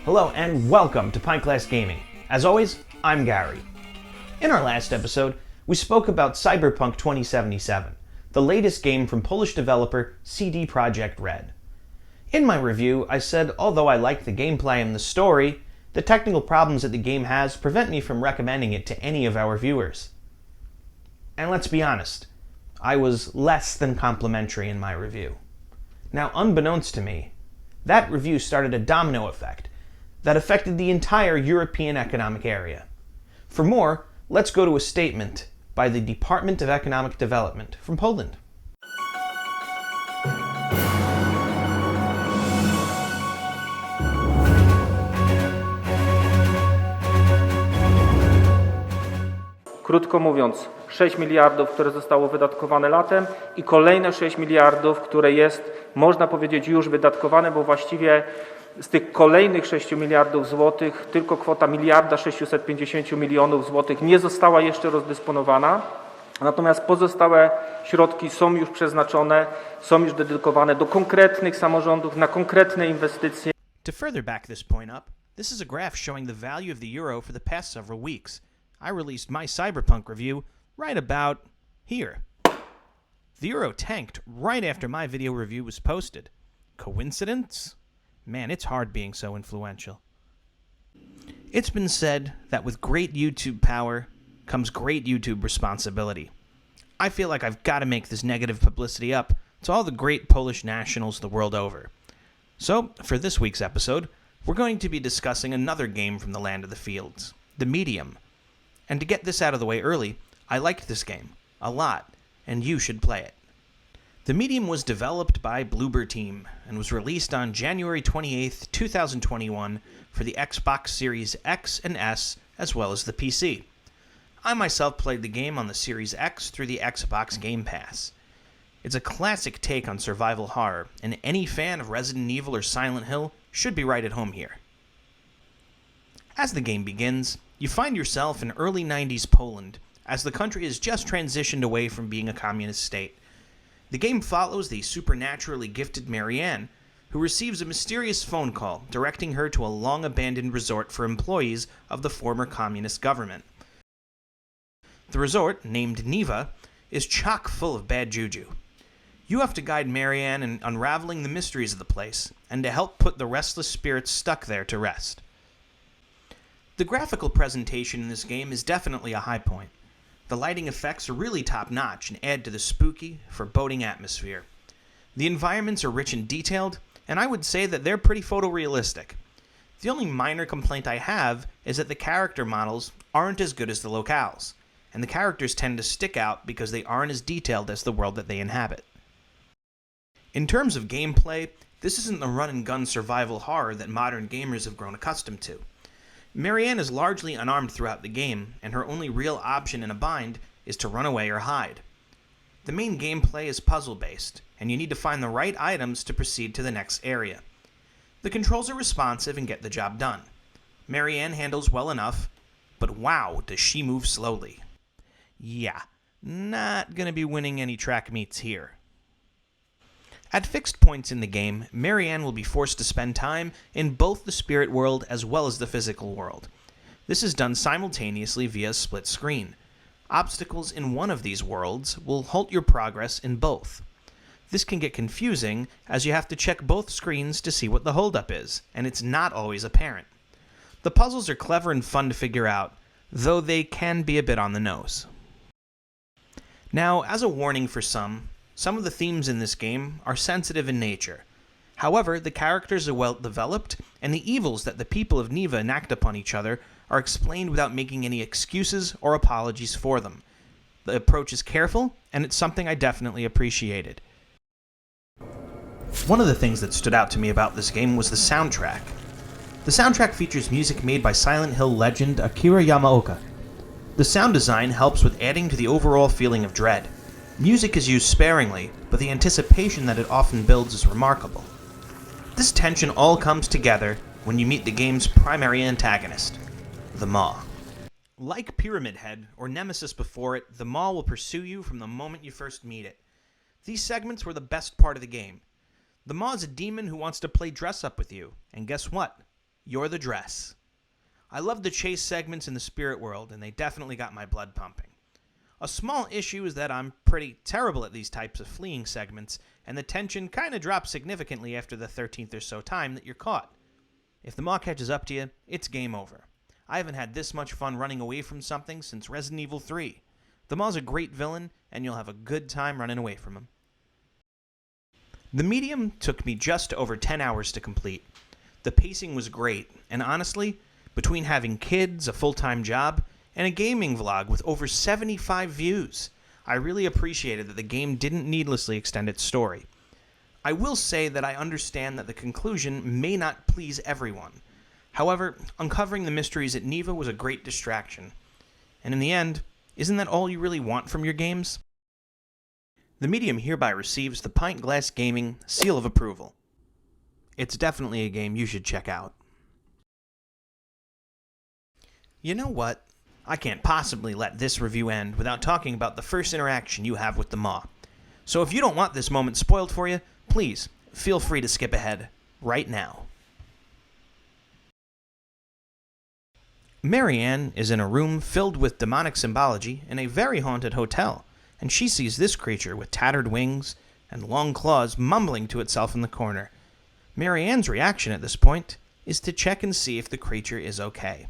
Hello and welcome to Pint Gaming. As always, I'm Gary. In our last episode, we spoke about Cyberpunk 2077, the latest game from Polish developer CD Projekt Red. In my review, I said although I like the gameplay and the story, the technical problems that the game has prevent me from recommending it to any of our viewers. And let's be honest, I was less than complimentary in my review. Now, unbeknownst to me, that review started a domino effect that affected the entire European Economic Area. For more, let's go to a statement by the Department of Economic Development from Poland. Krótko mówiąc, 6 miliardów, które zostało wydatkowane latem i kolejne 6 miliardów, które jest, można powiedzieć, już wydatkowane, bo właściwie z tych kolejnych 6 miliardów złotych tylko kwota 1 650 milionów złotych nie została jeszcze rozdysponowana. Natomiast pozostałe środki są już przeznaczone, są już dedykowane do konkretnych samorządów, na konkretne inwestycje. To further back this point up, this is a graph showing the value of the euro for the past several weeks. I released my Cyberpunk review right about here. The euro tanked right after my video review was posted. Coincidence? Man, it's hard being so influential. It's been said that with great YouTube power comes great YouTube responsibility. I feel like I've got to make this negative publicity up to all the great Polish nationals the world over. So, for this week's episode, we're going to be discussing another game from the land of the fields, The Medium. And to get this out of the way early, I liked this game a lot, and you should play it. The Medium was developed by Bloober Team and was released on January 28, 2021 for the Xbox Series X and S as well as the PC. I myself played the game on the Series X through the Xbox Game Pass. It's a classic take on survival horror, and any fan of Resident Evil or Silent Hill should be right at home here. As the game begins, you find yourself in early 90s Poland, as the country has just transitioned away from being a communist state. The game follows the supernaturally gifted Marianne, who receives a mysterious phone call directing her to a long-abandoned resort for employees of the former communist government. The resort, named Niva, is chock full of bad juju. You have to guide Marianne in unraveling the mysteries of the place, and to help put the restless spirits stuck there to rest. The graphical presentation in this game is definitely a high point. The lighting effects are really top-notch and add to the spooky, foreboding atmosphere. The environments are rich and detailed, and I would say that they're pretty photorealistic. The only minor complaint I have is that the character models aren't as good as the locales, and the characters tend to stick out because they aren't as detailed as the world that they inhabit. In terms of gameplay, this isn't the run-and-gun survival horror that modern gamers have grown accustomed to. Marianne is largely unarmed throughout the game, and her only real option in a bind is to run away or hide. The main gameplay is puzzle-based, and you need to find the right items to proceed to the next area. The controls are responsive and get the job done. Marianne handles well enough, but wow, does she move slowly. Yeah, not gonna be winning any track meets here. At fixed points in the game, Marianne will be forced to spend time in both the spirit world as well as the physical world. This is done simultaneously via a split screen. Obstacles in one of these worlds will halt your progress in both. This can get confusing as you have to check both screens to see what the holdup is, and it's not always apparent. The puzzles are clever and fun to figure out, though they can be a bit on the nose. Now, as a warning for some of the themes in this game are sensitive in nature. However, the characters are well developed, and the evils that the people of Niva enact upon each other are explained without making any excuses or apologies for them. The approach is careful, and it's something I definitely appreciated. One of the things that stood out to me about this game was the soundtrack. The soundtrack features music made by Silent Hill legend Akira Yamaoka. The sound design helps with adding to the overall feeling of dread. Music is used sparingly, but the anticipation that it often builds is remarkable. This tension all comes together when you meet the game's primary antagonist, the Maw. Like Pyramid Head, or Nemesis before it, the Maw will pursue you from the moment you first meet it. These segments were the best part of the game. The Maw is a demon who wants to play dress-up with you, and guess what? you're the dress. I love the chase segments in the spirit world, and they definitely got my blood pumping. A small issue is that I'm pretty terrible at these types of fleeing segments, and the tension kind of drops significantly after the 13th or so time that you're caught. If the maw catches up to you, it's game over. I haven't had this much fun running away from something since Resident Evil 3. The maw's a great villain, and you'll have a good time running away from him. The medium took me just over 10 hours to complete. The pacing was great, and honestly, between having kids, a full-time job, and a gaming vlog with over 75 views, I really appreciated that the game didn't needlessly extend its story. I will say that I understand that the conclusion may not please everyone. However, uncovering the mysteries at Neva was a great distraction. And in the end, isn't that all you really want from your games? The medium hereby receives the Pint Glass Gaming seal of approval. It's definitely a game you should check out. You know what? I can't possibly let this review end without talking about the first interaction you have with the maw. So if you don't want this moment spoiled for you, please feel free to skip ahead right now. Marianne is in a room filled with demonic symbology in a very haunted hotel, and she sees this creature with tattered wings and long claws mumbling to itself in the corner. Marianne's reaction at this point is to check and see if the creature is okay.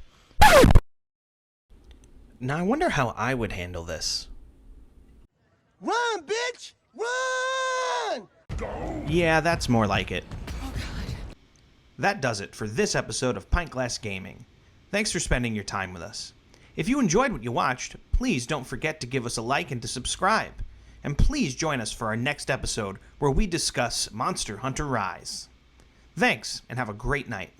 Now I wonder how I would handle this. Run, bitch! Run! Yeah, that's more like it. Oh, God. That does it for this episode of Pint Glass Gaming. Thanks for spending your time with us. If you enjoyed what you watched, please don't forget to give us a like and to subscribe. And please join us for our next episode where we discuss Monster Hunter Rise. Thanks, and have a great night.